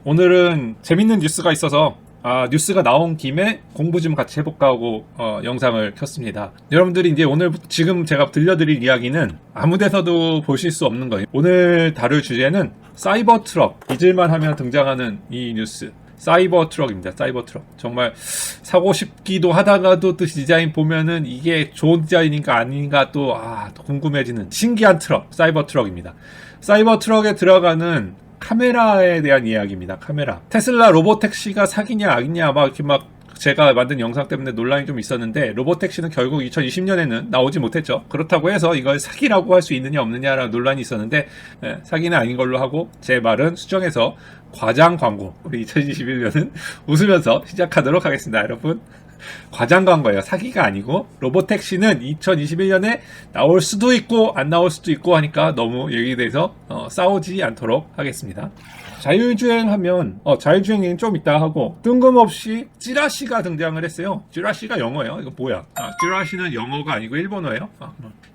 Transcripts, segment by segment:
오늘은 재밌는 뉴스가 있어서 뉴스가 나온 김에 공부 좀 같이 해볼까 하고 영상을 켰습니다. 여러분들이 이제 오늘 지금 제가 들려드릴 이야기는 아무 데서도 보실 수 없는 거예요. 오늘 다룰 주제는 사이버 트럭, 잊을만 하면 등장하는 이 뉴스. 사이버 트럭입니다. 사이버 트럭. 정말 사고 싶기도 하다가도 또 디자인 보면은 이게 좋은 디자인인가 아닌가 또 궁금해지는 신기한 트럭, 사이버 트럭입니다. 사이버 트럭에 들어가는 카메라에 대한 이야기입니다. 카메라. 테슬라 로보택시가 사기냐 악이냐 이렇게 제가 만든 영상 때문에 논란이 좀 있었는데, 로보택시는 결국 2020년에는 나오지 못했죠. 그렇다고 해서 이걸 사기라고 할 수 있느냐 없느냐라는 논란이 있었는데, 사기는 아닌 걸로 하고 제 말은 수정해서 과장 광고, 우리 2021년은 웃으면서 시작하도록 하겠습니다. 여러분, 과장 광고예요. 사기가 아니고. 로보택시는 2021년에 나올 수도 있고 안 나올 수도 있고 하니까 너무 여기에 대해서 싸우지 않도록 하겠습니다. 자율주행하면 자율주행 좀 이따 하고, 뜬금없이 찌라시가 등장을 했어요. 찌라시가 영어예요. 이거 뭐야? 찌라시는 영어가 아니고 일본어예요.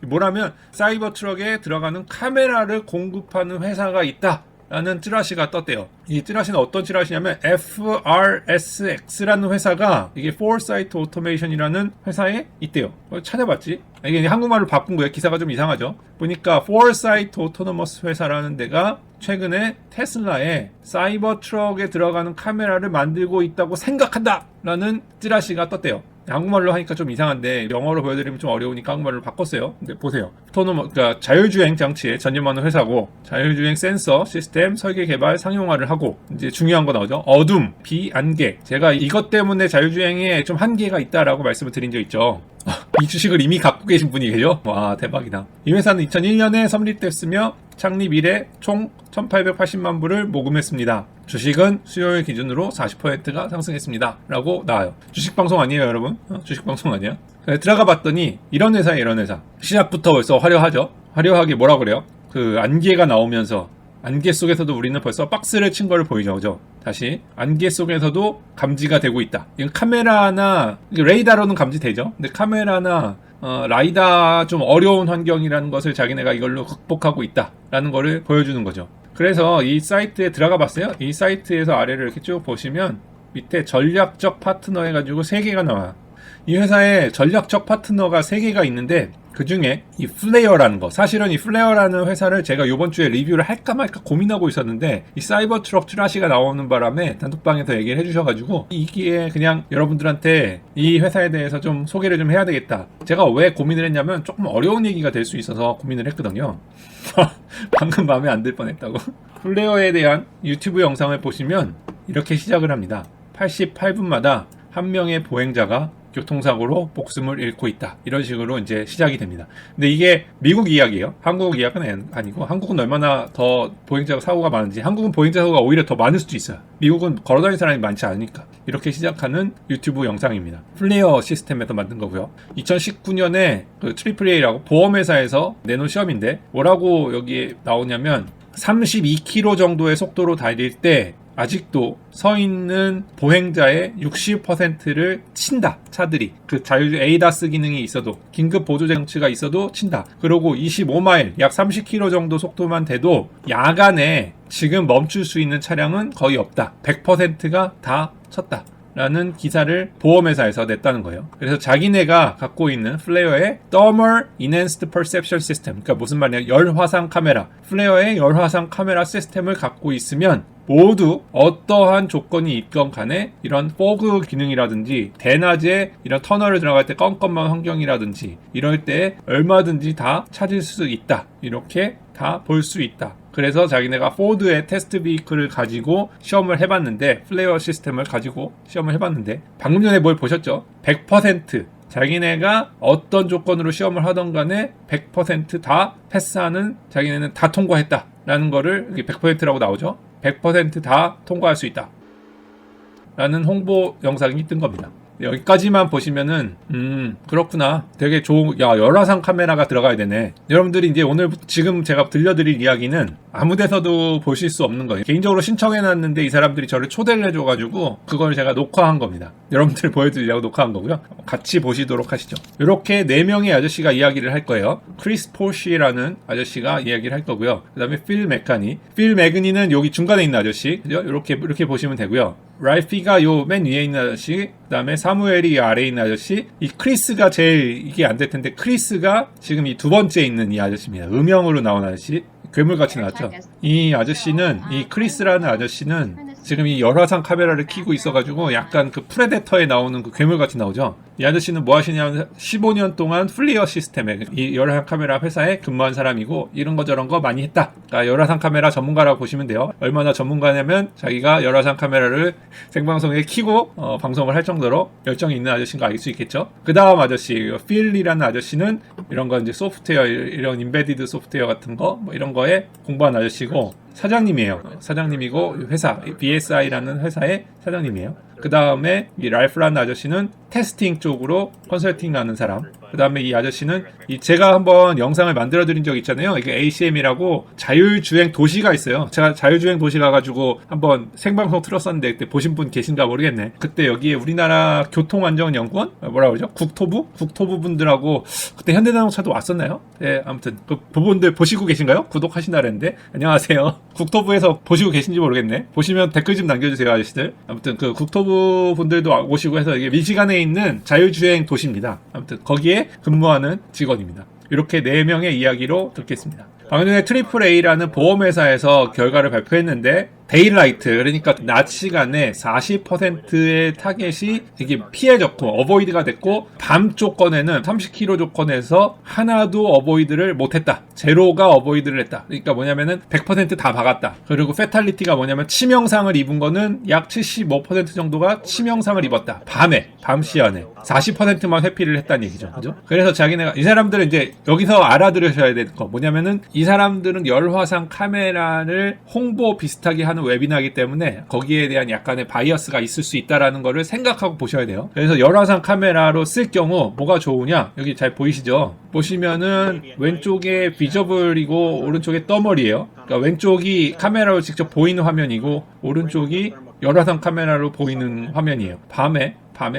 뭐라면 사이버 트럭에 들어가는 카메라를 공급하는 회사가 있다 라는 찌라시가 떴대요. 이 찌라시는 어떤 찌라시냐면 FRSX라는 회사가, 이게 Foresight Automation이라는 회사에 있대요. 찾아봤지? 이게 한국말로 바꾼 거예요. 기사가 좀 이상하죠. 보니까 Foresight Autonomous 회사라는 데가 최근에 테슬라의 사이버 트럭에 들어가는 카메라를 만들고 있다고 생각한다 라는 찌라시가 떴대요. 한국말로 하니까 좀 이상한데 영어로 보여드리면 좀 어려우니까 한국말로 바꿨어요. 근데 보세요. 그러니까 자율주행 장치에 전념하는 회사고, 자율주행 센서 시스템 설계 개발 상용화를 하고, 이제 중요한 거 나오죠. 어둠, 비, 안개. 제가 이것 때문에 자율주행에 좀 한계가 있다라고 말씀을 드린 적 있죠. 이 주식을 이미 갖고 계신 분이 계죠? 와, 대박이다. 이 회사는 2001년에 설립됐으며 창립 이래 총 1880만 불을 모금했습니다. 주식은 수요일 기준으로 40%가 상승했습니다 라고 나와요. 주식방송 아니에요, 여러분? 주식방송 아니야? 들어가 봤더니 이런 회사에 이런 회사. 시작부터 벌써 화려하죠? 화려하게 뭐라 그래요? 그 안개가 나오면서, 안개 속에서도 우리는 벌써 박스를 친 거를 보이죠. 그죠? 다시, 안개 속에서도 감지가 되고 있다. 이건 카메라나 레이더로는 감지되죠. 근데 카메라나 라이다 좀 어려운 환경이라는 것을 자기네가 이걸로 극복하고 있다라는 거를 보여주는 거죠. 그래서 이 사이트에 들어가 봤어요. 이 사이트에서 아래를 이렇게 쭉 보시면 밑에 전략적 파트너 해가지고 3개가 나와요. 이 회사에 전략적 파트너가 3개가 있는데, 그 중에 이 플레어라는 거, 사실은 이 플레어라는 회사를 제가 이번 주에 리뷰를 할까 말까 고민하고 있었는데, 이 사이버 트럭 찌라시가 나오는 바람에 단톡방에서 얘기를 해주셔가지고, 이게 그냥 여러분들한테 이 회사에 대해서 좀 소개를 좀 해야 되겠다. 제가 왜 고민을 했냐면 조금 어려운 얘기가 될 수 있어서 고민을 했거든요. 방금 마음에 안 들 뻔했다고. 플레어에 대한 유튜브 영상을 보시면 이렇게 시작을 합니다. 88분마다 한 명의 보행자가 교통사고로 목숨을 잃고 있다. 이런 식으로 이제 시작이 됩니다. 근데 이게 미국 이야기예요. 한국 이야기는 아니고, 한국은 얼마나 더 보행자 사고가 많은지, 한국은 보행자 사고가 오히려 더 많을 수도 있어요. 미국은 걸어다니는 사람이 많지 않으니까. 이렇게 시작하는 유튜브 영상입니다. 플레어 시스템에서 만든 거고요. 2019년에 그 AAA라고 보험회사에서 내놓은 시험인데, 뭐라고 여기에 나오냐면 32km 정도의 속도로 달릴 때 아직도 서 있는 보행자의 60%를 친다. 차들이. 그 자율주행 ADAS 기능이 있어도, 긴급 보조 장치가 있어도 친다. 그리고 25마일, 약 30km 정도 속도만 돼도 야간에 지금 멈출 수 있는 차량은 거의 없다. 100%가 다 쳤다 라는 기사를 보험회사에서 냈다는 거예요. 그래서 자기네가 갖고 있는 플레어의 Thermal Enhanced Perception System, 그러니까 무슨 말이냐, 열화상 카메라, 플레어의 열화상 카메라 시스템을 갖고 있으면 모두 어떠한 조건이 있건 간에 이런 포그 기능이라든지, 대낮에 이런 터널을 들어갈 때 껌껌한 환경이라든지 이럴 때 얼마든지 다 찾을 수 있다. 이렇게 다 볼 수 있다. 그래서 자기네가 포드의 테스트 비클을 가지고 시험을 해봤는데, 플레어 시스템을 가지고 시험을 해봤는데, 방금 전에 뭘 보셨죠? 100% 자기네가 어떤 조건으로 시험을 하던 간에 100% 다 패스하는, 자기네는 다 통과했다 라는 거를, 이게 100%라고 나오죠. 100% 다 통과할 수 있다 라는 홍보 영상이 뜬 겁니다. 여기까지만 보시면은 그렇구나. 되게 좋은 열화상 카메라가 들어가야 되네. 여러분들이 이제 오늘 지금 제가 들려드릴 이야기는 아무 데서도 보실 수 없는 거예요. 개인적으로 신청해놨는데 이 사람들이 저를 초대를 해줘가지고 그걸 제가 녹화한 겁니다. 여러분들 보여드리려고 녹화한 거고요. 같이 보시도록 하시죠. 이렇게 4명의 아저씨가 이야기를 할 거예요. 크리스 포시라는 아저씨가 이야기를 할 거고요. 그 다음에 필 메카니. 필 메그니는 여기 중간에 있는 아저씨. 그죠? 이렇게 보시면 되고요. 라이피가 요 맨 위에 있는 아저씨, 그 다음에 사무엘이 아래에 있는 아저씨, 이 크리스가 제일 이게 안 될 텐데 크리스가 지금 이 두 번째 있는 이 아저씨입니다. 음영으로 나온 아저씨. 괴물같이 나왔죠. 이 아저씨는, 이 크리스라는 아저씨는 지금 이 열화상 카메라를 켜고 있어가지고 약간 그 프레데터에 나오는 그 괴물같이 나오죠. 이 아저씨는 뭐 하시냐면 15년 동안 플리어 시스템에 이 열화상 카메라 회사에 근무한 사람이고 이런 거 저런 거 많이 했다. 그러니까 열화상 카메라 전문가라고 보시면 돼요. 얼마나 전문가냐면 자기가 열화상 카메라를 생방송에 켜고 방송을 할 정도로 열정이 있는 아저씨인 거 알 수 있겠죠. 그 다음 아저씨 필이라는 아저씨는 이런 거 이제 소프트웨어 이런 인베디드 소프트웨어 같은 거 뭐 이런 거에 공부한 아저씨고 사장님이에요. 사장님이고 회사 BSI라는 회사의 사장님이에요. 그 다음에 이 랄프라는 아저씨는 테스팅 쪽으로 컨설팅 하는 사람. 그 다음에 이 아저씨는 제가 한번 영상을 만들어 드린 적 있잖아요. 이게 ACM이라고 자율주행 도시가 있어요. 제가 자율주행 도시 가가지고 한번 생방송 틀었었는데 그때 보신 분 계신가 모르겠네. 그때 여기에 우리나라 교통안전연구원? 뭐라 그러죠? 국토부? 국토부 분들하고 그때 현대자동차도 왔었나요? 네, 아무튼 그 부분들 보시고 계신가요? 구독하신다 그랬는데 안녕하세요. 국토부에서 보시고 계신지 모르겠네. 보시면 댓글 좀 남겨주세요, 아저씨들. 아무튼 그 국토부 분들도 오시고 해서 이게 미시간에 있는 자율주행 도시입니다. 아무튼 거기에 근무하는 직원입니다. 이렇게 4명의 이야기로 듣겠습니다. 방금 전에 트리플 A라는 보험회사에서 결과를 발표했는데 데일라이트, 그러니까 낮 시간에 40%의 타겟이 이게 피해졌고 어보이드가 됐고 밤 조건에는 30km 조건에서 하나도 어보이드를 못했다. 제로가 어보이드를 했다. 그러니까 뭐냐면은 100% 다 박았다. 그리고 페탈리티가 뭐냐면 치명상을 입은 거는 약 75% 정도가 치명상을 입었다. 밤 시간에 40%만 회피를 했다는 얘기죠. 그죠? 그래서 자기네가 이 사람들은 이제 여기서 알아들으셔야 될 거 뭐냐면은 이 사람들은 열화상 카메라를 홍보 비슷하게 하는 웨비나이기 때문에 거기에 대한 약간의 바이어스가 있을 수 있다라는 거를 생각하고 보셔야 돼요. 그래서 열화상 카메라로 쓸 경우 뭐가 좋으냐? 여기 잘 보이시죠? 보시면은 왼쪽에 비저블이고 오른쪽에 떠머리예요. 그러니까 왼쪽이 카메라로 직접 보이는 화면이고 오른쪽이 열화상 카메라로 보이는 화면이에요. 밤에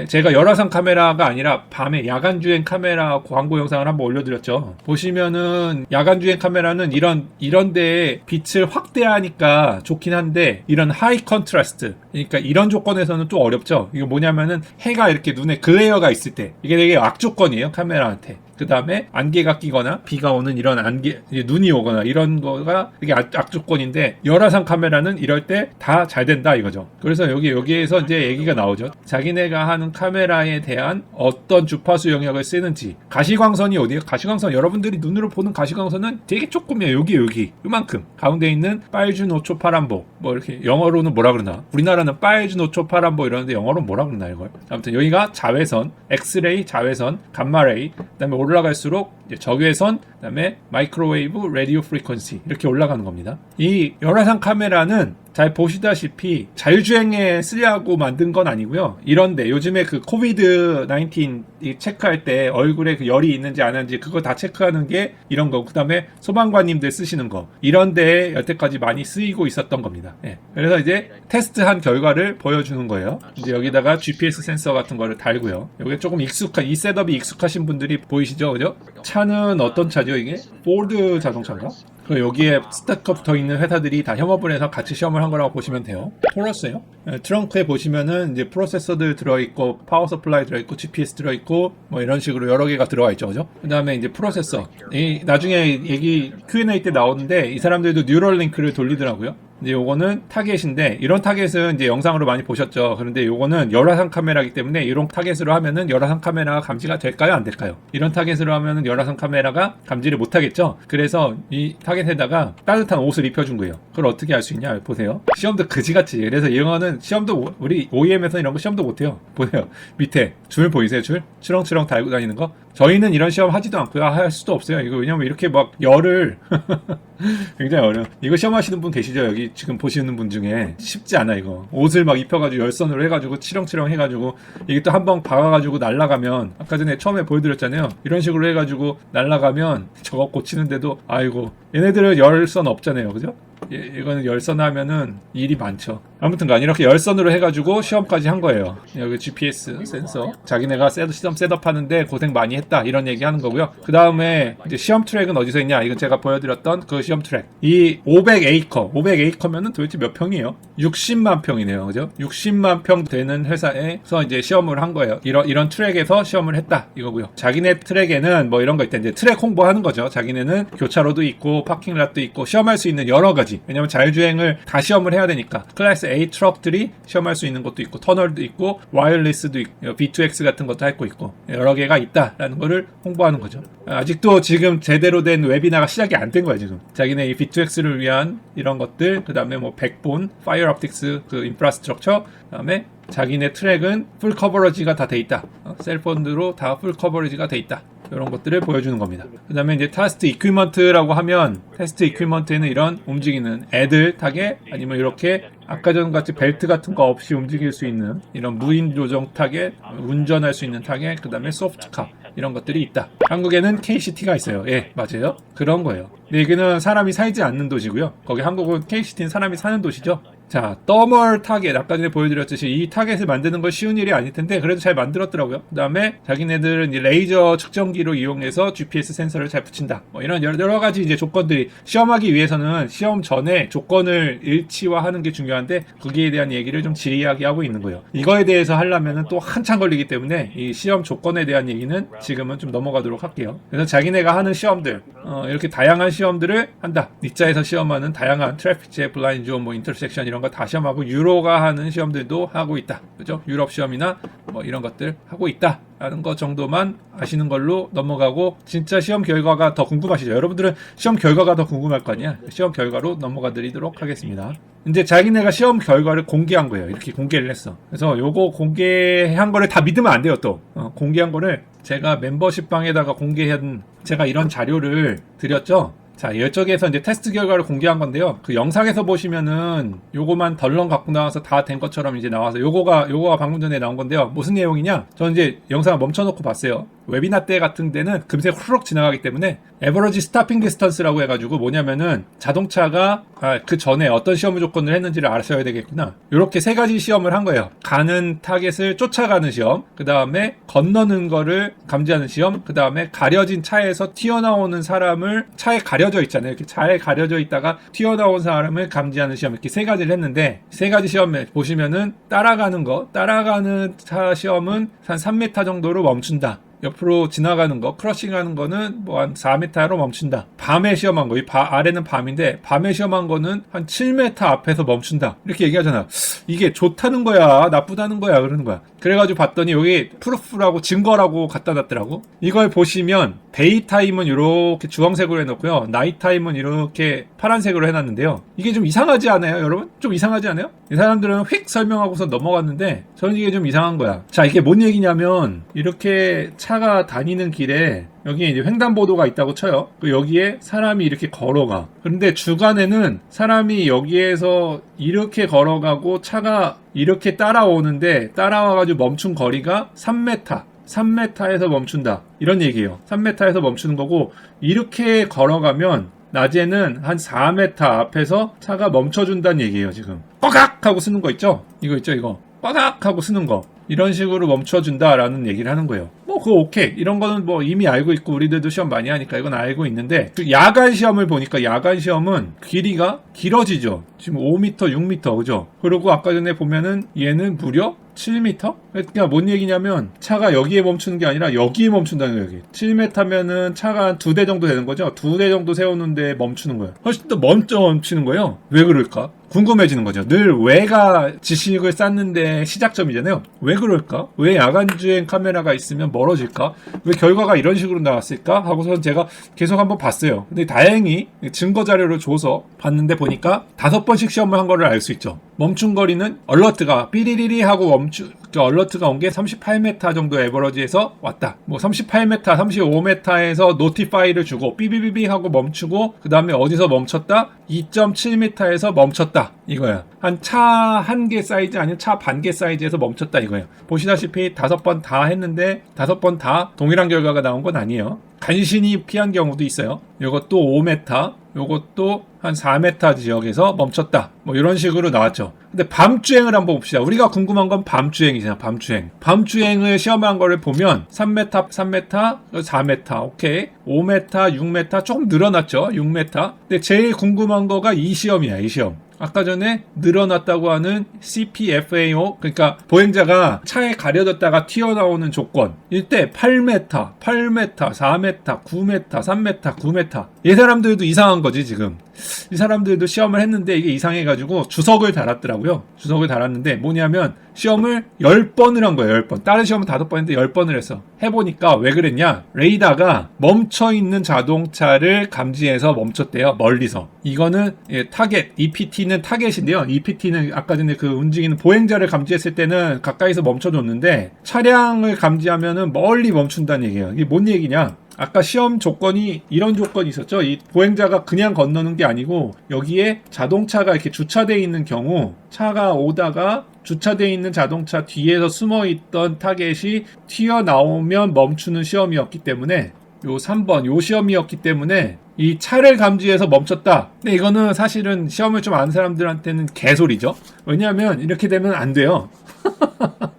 제가 열화상 카메라가 아니라 밤에 야간주행 카메라 광고 영상을 한번 올려드렸죠. 보시면은 야간주행 카메라는 이런 데에 빛을 확대하니까 좋긴 한데 이런 하이 컨트라스트, 그러니까 이런 조건에서는 좀 어렵죠. 이거 뭐냐면은 해가 이렇게 눈에 글레어가 있을 때 이게 되게 악조건이에요, 카메라한테. 그 다음에 안개가 끼거나 비가 오는 이런 눈이 오거나 이런 거가 되게 악조건인데 열화상 카메라는 이럴 때 다 잘 된다 이거죠. 그래서 여기에서 이제 얘기가 나오죠. 자기네가 하는 카메라에 대한 어떤 주파수 영역을 쓰는지. 가시광선이 어디예요? 가시광선, 여러분들이 눈으로 보는 가시광선은 되게 조금이에요. 여기 이만큼. 가운데 있는 빨주노초 파란보, 뭐 이렇게 영어로는 뭐라 그러나, 우리나라는 빨주노초 파란보 이러는데 영어로는 뭐라 그러나 이걸. 아무튼 여기가 자외선, 엑스레이 자외선, 감마레이, 그다음에 올라갈수록 이제 적외선, 그다음에 마이크로웨이브, 라디오 프리퀀시 이렇게 올라가는 겁니다. 이 열화상 카메라는 잘 보시다시피 자율주행에 쓰려고 만든 건 아니고요. 이런데 요즘에 그 코비드 19 체크할 때 얼굴에 그 열이 있는지 안 하는지 그거 다 체크하는 게 이런 거. 그다음에 소방관님들 쓰시는 거. 이런 데에 여태까지 많이 쓰이고 있었던 겁니다. 예. 그래서 이제 테스트한 결과를 보여주는 거예요. 이제 여기다가 GPS 센서 같은 거를 달고요. 이게 조금 이 셋업이 익숙하신 분들이 보이시죠? 그죠? 차는 어떤 차죠, 이게? 포드 자동차인가? 여기에 스타트가 붙어 있는 회사들이 다 협업을 해서 같이 시험을 한 거라고 보시면 돼요. 토러스예요. 트렁크에 보시면은 이제 프로세서들 들어있고, 파워 서플라이 들어있고, GPS 들어있고, 뭐 이런 식으로 여러 개가 들어가 있죠, 그죠? 그 다음에 이제 프로세서. 나중에 얘기 Q&A 때 나오는데 이 사람들도 뉴럴링크를 돌리더라고요. 이제 요거는 타겟인데 이런 타겟은 이제 영상으로 많이 보셨죠. 그런데 요거는 열화상 카메라이기 때문에 이런 타겟으로 하면은 열화상 카메라가 감지가 될까요? 안 될까요? 이런 타겟으로 하면은 열화상 카메라가 감지를 못 하겠죠. 그래서 이 타겟에다가 따뜻한 옷을 입혀준 거예요. 그걸 어떻게 할 수 있냐? 보세요. 시험도 그지같이. 그래서 이거는 시험도 우리 OEM에서 이런 거 시험도 못 해요. 보세요. 밑에 줄 보이세요? 줄? 추렁추렁 달고 다니는 거? 저희는 이런 시험 하지도 않고요. 할 수도 없어요. 이거 왜냐면 이렇게 막 열을 굉장히 어려워. 이거 시험하시는 분 계시죠? 여기 지금 보시는 분 중에 쉽지 않아 이거. 옷을 막 입혀가지고 열선으로 해가지고 치렁치렁 해가지고 이게 또 한 번 박아가지고 날아가면 아까 전에 처음에 보여드렸잖아요. 이런 식으로 해가지고 날아가면 저거 고치는데도 아이고 얘네들은 열선 없잖아요, 그죠? 이거는 열선 하면은 일이 많죠. 아무튼간 이렇게 열선으로 해가지고 시험까지 한 거예요. 여기 GPS 센서 자기네가 시험 셋업하는데 고생 많이 했다 이런 얘기 하는 거고요. 그 다음에 이제 시험 트랙은 어디서 있냐? 이건 제가 보여드렸던 그 시험 트랙. 이 500에이커면은 도대체 몇 평이에요? 60만 평이네요, 그죠? 60만 평 되는 회사에서 이제 시험을 한 거예요. 이런 트랙에서 시험을 했다 이거고요. 자기네 트랙에는 뭐 이런 거 있다. 이제 트랙 홍보하는 거죠. 자기네는 교차로도 있고 파킹랏도 있고 시험할 수 있는 여러 가지. 왜냐면 자율주행을 다 시험을 해야 되니까 클래스 A 트럭들이 시험할 수 있는 것도 있고 터널도 있고 와이어리스도 있고 V2X 같은 것도 할 거 있고 여러 개가 있다라는 거를 홍보하는 거죠. 아직도 지금 제대로 된 웨비나가 시작이 안 된 거야 지금. 자기네 이 V2X를 위한 이런 것들, 그 다음에 뭐 백본, 파이어 옵틱스 그 인프라스트럭처, 그 다음에 자기네 트랙은 풀 커버리지가 다 돼 있다. 셀폰으로 다 풀 커버리지가 돼 있다. 이런 것들을 보여주는 겁니다. 그 다음에 이제 테스트 이퀴먼트라고 하면 테스트 이퀴먼트에는 이런 움직이는 애들 타겟 아니면 이렇게 아까 전같이 벨트 같은 거 없이 움직일 수 있는 이런 무인 조정 타겟, 운전할 수 있는 타겟, 그 다음에 소프트카 이런 것들이 있다. 한국에는 KCT가 있어요. 예, 맞아요. 그런 거예요. 근데 여기는 사람이 살지 않는 도시고요. 거기 한국은 KCT는 사람이 사는 도시죠. 자, 더멀 타겟 아까 전에 보여드렸듯이 이 타겟을 만드는 건 쉬운 일이 아닐 텐데 그래도 잘 만들었더라고요. 그 다음에 자기네들은 이제 레이저 측정기로 이용해서 GPS 센서를 잘 붙인다. 뭐 이런 여러 가지 이제 조건들이 시험하기 위해서는 시험 전에 조건을 일치화하는 게 중요한데 거기에 대한 얘기를 좀 지리하게 하고 있는 거예요. 이거에 대해서 하려면 또 한참 걸리기 때문에 이 시험 조건에 대한 얘기는 지금은 좀 넘어가도록 할게요. 그래서 자기네가 하는 시험들 이렇게 다양한 시험들을 한다. 니자에서 시험하는 다양한 트래픽 제 블라인드 존, 뭐 인터섹션 이런 거 다 시험하고 유로가 하는 시험들도 하고 있다. 그죠? 유럽 시험이나 뭐 이런 것들 하고 있다. 라는 것 정도만 아시는 걸로 넘어가고 진짜 시험 결과가 더 궁금하시죠? 여러분들은 시험 결과가 더 궁금할 거 아니야? 시험 결과로 넘어가 드리도록 하겠습니다. 이제 자기네가 시험 결과를 공개한 거예요. 이렇게 공개를 했어. 그래서 요거 공개한 거를 다 믿으면 안 돼요, 또. 공개한 거를 제가 멤버십 방에다가 공개한 제가 이런 자료를 드렸죠. 자, 이쪽에서 이제 테스트 결과를 공개한 건데요. 그 영상에서 보시면은 요거만 덜렁 갖고 나와서 다 된 것처럼 이제 나와서 요거가 방금 전에 나온 건데요. 무슨 내용이냐? 저는 이제 영상을 멈춰놓고 봤어요. 웨비나 때 같은 데는 금세 후루룩 지나가기 때문에 에버러지 스타핑 디스턴스라고 해가지고 뭐냐면은 자동차가 그 전에 어떤 시험 조건을 했는지를 알아셔야 되겠구나. 요렇게 세 가지 시험을 한 거예요. 가는 타겟을 쫓아가는 시험, 그 다음에 건너는 거를 감지하는 시험, 그 다음에 가려진 차에서 튀어나오는 사람을 차에 가려져 있잖아요. 이렇게 차에 가려져 있다가 튀어나온 사람을 감지하는 시험 이렇게 세 가지를 했는데 세 가지 시험에 보시면은 따라가는 차 시험은 한 3m 정도로 멈춘다. 옆으로 지나가는 거, 크러싱하는 거는 뭐 한 4m로 멈춘다. 밤에 시험한 거, 아래는 밤인데 밤에 시험한 거는 한 7m 앞에서 멈춘다. 이렇게 얘기하잖아. 이게 좋다는 거야, 나쁘다는 거야, 그러는 거야. 그래가지고 봤더니 여기 프루프라고 증거라고 갖다 놨더라고. 이걸 보시면 데이 타임은 이렇게 주황색으로 해놓고요, 나이 타임은 이렇게 파란색으로 해놨는데요. 이게 좀 이상하지 않아요, 여러분? 좀 이상하지 않아요? 이 사람들은 휙 설명하고서 넘어갔는데 저는 이게 좀 이상한 거야. 자, 이게 뭔 얘기냐면 이렇게 차가 다니는 길에 여기에 이제 횡단보도가 있다고 쳐요. 여기에 사람이 이렇게 걸어가. 그런데 주간에는 사람이 여기에서 이렇게 걸어가고 차가 이렇게 따라오는데 따라와가지고 멈춘 거리가 3m에서 멈춘다. 이런 얘기예요. 3m에서 멈추는 거고 이렇게 걸어가면 낮에는 한 4m 앞에서 차가 멈춰준다는 얘기예요. 지금 뻐각 하고 쓰는 거 있죠? 이거 있죠, 이거 뻐각 하고 쓰는 거. 이런 식으로 멈춰준다라는 얘기를 하는 거예요. 뭐 그거 오케이. 이런 거는 뭐 이미 알고 있고 우리들도 시험 많이 하니까 이건 알고 있는데 그 야간 시험을 보니까 야간 시험은 길이가 길어지죠. 지금 5m, 6m 그죠? 그리고 아까 전에 보면은 얘는 무려 7m? 그러니까 뭔 얘기냐면 차가 여기에 멈추는 게 아니라 여기에 멈춘다는 거예요. 여기 7m면은 차가 한 2대 정도 되는 거죠. 2대 정도 세우는데 멈추는 거예요. 훨씬 더 먼저 멈추는 거예요. 왜 그럴까? 궁금해지는 거죠. 늘 왜가 지식을 쌓는데 시작점이잖아요. 왜 그럴까? 왜 야간주행 카메라가 있으면 멀어질까? 왜 결과가 이런 식으로 나왔을까? 하고서 제가 계속 한번 봤어요. 근데 다행히 증거 자료를 줘서 봤는데 보니까 5번씩 시험을 한 거를 알 수 있죠. 멈춤거리는 얼러트가 삐리리리 하고 얼러트가 온 게 38m 정도 에버러지에서 왔다. 뭐 38m, 35m에서 노티파이를 주고 삐비비비 하고 멈추고 그 다음에 어디서 멈췄다? 2.7m에서 멈췄다. 이거야. 한 차 한 개 사이즈 아니면 차 반 개 사이즈에서 멈췄다 이거예요. 보시다시피 5번 다 했는데 5번 다 동일한 결과가 나온 건 아니에요. 간신히 피한 경우도 있어요. 이것도 5m, 요것도 한 4m 지역에서 멈췄다. 뭐 이런 식으로 나왔죠. 근데 밤주행을 한번 봅시다. 우리가 궁금한 건 밤주행이잖아. 밤주행. 밤주행을 시험한 거를 보면 3m, 3m, 4m, 오케이. 5m, 6m 조금 늘어났죠. 6m. 근데 제일 궁금한 거가 이 시험이야. 이 시험. 아까 전에 늘어났다고 하는 CPFAO, 그러니까 보행자가 차에 가려졌다가 튀어나오는 조건. 이때 8m, 8m, 4m, 9m, 3m, 9m. 이 사람들도 이상한 거지 지금. 이 사람들도 시험을 했는데 이게 이상해가지고 주석을 달았더라고요. 주석을 달았는데 뭐냐면 시험을 10번을 한 거예요. 10번. 다른 시험은 5번 했는데 10번을 했어. 해보니까 왜 그랬냐? 레이더가 멈춰있는 자동차를 감지해서 멈췄대요. 멀리서. 이거는 타겟, EPT는 타겟인데요. EPT는 아까 전에 그 움직이는 보행자를 감지했을 때는 가까이서 멈춰줬는데 차량을 감지하면은 멀리 멈춘다는 얘기예요. 이게 뭔 얘기냐? 아까 시험 조건이 이런 조건이 있었죠. 이 보행자가 그냥 건너는 게 아니고 여기에 자동차가 이렇게 주차되어 있는 경우 차가 오다가 주차되어 있는 자동차 뒤에서 숨어있던 타겟이 튀어나오면 멈추는 시험이었기 때문에 요 3번 요 시험이었기 때문에 이 차를 감지해서 멈췄다. 근데 이거는 사실은 시험을 좀 아는 사람들한테는 개소리죠. 왜냐하면 이렇게 되면 안 돼요.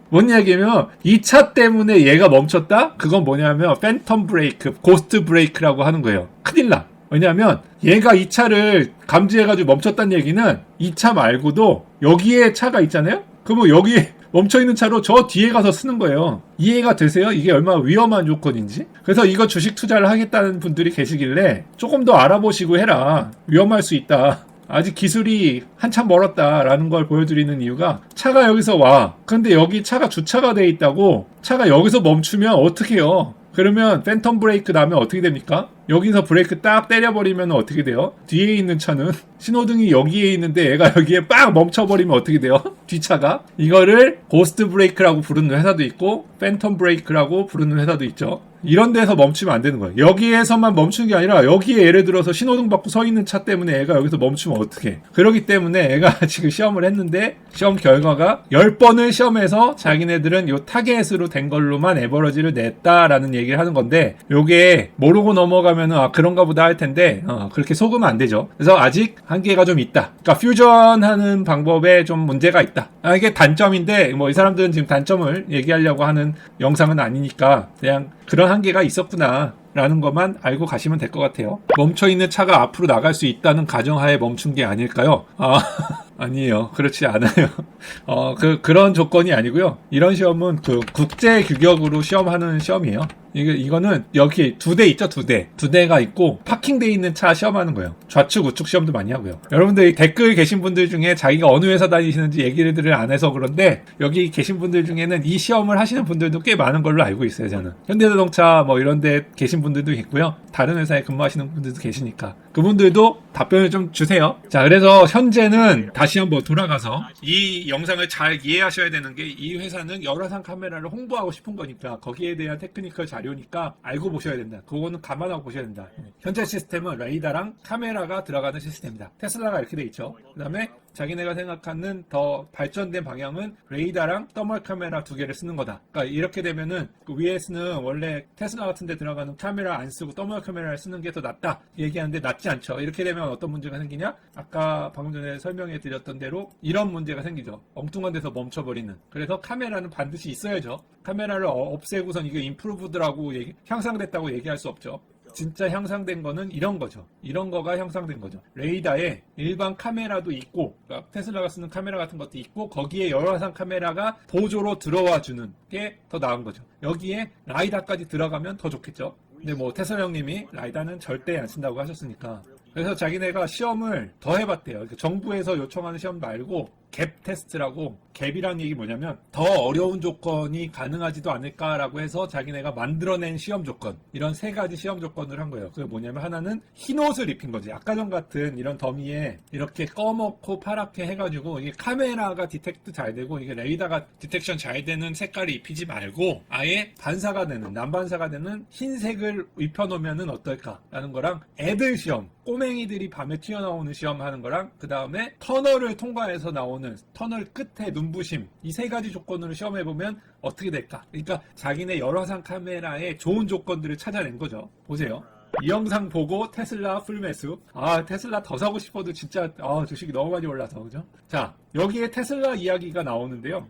뭔 얘기냐면 이 차 때문에 얘가 멈췄다? 그건 뭐냐면 팬텀 브레이크, 고스트 브레이크라고 하는 거예요. 큰일 나. 왜냐하면 얘가 이 차를 감지해가지고 멈췄다는 얘기는 이 차 말고도 여기에 차가 있잖아요? 그러면 여기에 멈춰있는 차로 저 뒤에 가서 쓰는 거예요. 이해가 되세요? 이게 얼마나 위험한 조건인지? 그래서 이거 주식 투자를 하겠다는 분들이 계시길래 조금 더 알아보시고 해라. 위험할 수 있다. 아직 기술이 한참 멀었다라는 걸 보여드리는 이유가 차가 여기서 와. 근데 여기 차가 주차가 돼 있다고 차가 여기서 멈추면 어떻게 해요? 그러면 팬텀 브레이크 나면 어떻게 됩니까? 여기서 브레이크 딱 때려버리면 어떻게 돼요? 뒤에 있는 차는 신호등이 여기에 있는데 얘가 여기에 빡 멈춰버리면 어떻게 돼요? 뒷차가. 이거를 고스트 브레이크라고 부르는 회사도 있고 팬텀 브레이크라고 부르는 회사도 있죠. 이런 데서 멈추면 안 되는 거예요. 여기에서만 멈추는 게 아니라 여기에 예를 들어서 신호등 받고 서 있는 차 때문에 애가 여기서 멈추면 어떡해. 그렇기 때문에 애가 지금 시험을 했는데 시험 결과가 10번을 시험해서 자기네들은 요 타겟으로 된 걸로만 에버러지를 냈다라는 얘기를 하는 건데 요게 모르고 넘어가면은 아 그런가 보다 할 텐데 그렇게 속으면 안 되죠. 그래서 아직 한계가 좀 있다. 그러니까 퓨전하는 방법에 좀 문제가 있다. 이게 단점인데 뭐 이 사람들은 지금 단점을 얘기하려고 하는 영상은 아니니까 그냥 그런 한계가 있었구나 라는 것만 알고 가시면 될 것 같아요. 멈춰있는 차가 앞으로 나갈 수 있다는 가정하에 멈춘 게 아닐까요? 아니에요. 그렇지 않아요. 그런 조건이 아니고요. 이런 시험은 그 국제 규격으로 시험하는 시험이에요. 이거는 여기 2대 있죠, 2대. 2대가 있고 파킹돼 있는 차 시험하는 거예요. 좌측 우측 시험도 많이 하고요. 여러분들 댓글 계신 분들 중에 자기가 어느 회사 다니시는지 얘기를 안 해서 그런데 여기 계신 분들 중에는 이 시험을 하시는 분들도 꽤 많은 걸로 알고 있어요, 저는. 현대자동차 뭐 이런 데 계신 분들도 있고요. 다른 회사에 근무하시는 분들도 계시니까 그분들도 답변을 좀 주세요. 자, 그래서 현재는 다시 한번 돌아가서 이 영상을 잘 이해하셔야 되는 게 이 회사는 열화상 카메라를 홍보하고 싶은 거니까 거기에 대한 테크니컬 자료니까 알고 보셔야 된다. 그거는 감안하고 보셔야 된다. 현재 시스템은 레이더랑 카메라가 들어가는 시스템이다. 테슬라가 이렇게 돼 있죠. 그 다음에 자기네가 생각하는 더 발전된 방향은 레이더랑 더멀 카메라 2개를 쓰는 거다. 그러니까 이렇게 되면은 그 위에서는 원래 테슬라 같은 데 들어가는 카메라 안 쓰고 더멀 카메라를 쓰는 게 더 낫다 얘기하는데 낫지 않죠. 이렇게 되면 어떤 문제가 생기냐? 아까 방금 전에 설명해 드렸던 대로 이런 문제가 생기죠. 엉뚱한 데서 멈춰버리는. 그래서 카메라는 반드시 있어야죠. 카메라를 없애고선 이게 임프루브드라고 향상됐다고 얘기할 수 없죠. 진짜 향상된 거는 이런 거죠. 이런 거가 향상된 거죠. 레이더에 일반 카메라도 있고, 그러니까 테슬라가 쓰는 카메라 같은 것도 있고, 거기에 열화상 카메라가 보조로 들어와 주는 게 더 나은 거죠. 여기에 라이다까지 들어가면 더 좋겠죠. 근데 뭐 테슬라 형님이 라이다는 절대 안 쓴다고 하셨으니까 그래서 자기네가 시험을 더 해봤대요. 그러니까 정부에서 요청하는 시험 말고 갭 테스트라고, 갭이라는 얘기 뭐냐면 더 어려운 조건이 가능하지도 않을까라고 해서 자기네가 만들어낸 시험 조건, 이런 세 가지 시험 조건을 한 거예요. 그게 뭐냐면 하나는 흰 옷을 입힌 거지. 아까 전 같은 이런 더미에 이렇게 검고 파랗게 해가지고 이게 카메라가 디텍트 잘 되고 이게 레이더가 디텍션 잘 되는 색깔을 입히지 말고 아예 반사가 되는, 난반사가 되는 흰색을 입혀놓으면 어떨까라는 거랑, 애들 시험, 꼬맹이들이 밤에 튀어나오는 시험 하는 거랑, 그 다음에 터널을 통과해서 나오는 터널 끝에 눈부심, 이 세 가지 조건으로 시험해보면 어떻게 될까. 그러니까 자기네 열화상 카메라에 좋은 조건들을 찾아낸 거죠. 보세요. 이 영상 보고 테슬라 풀매수. 테슬라 더 사고 싶어도 진짜 주식이 너무 많이 올라서, 그죠? 자, 여기에 테슬라 이야기가 나오는데요.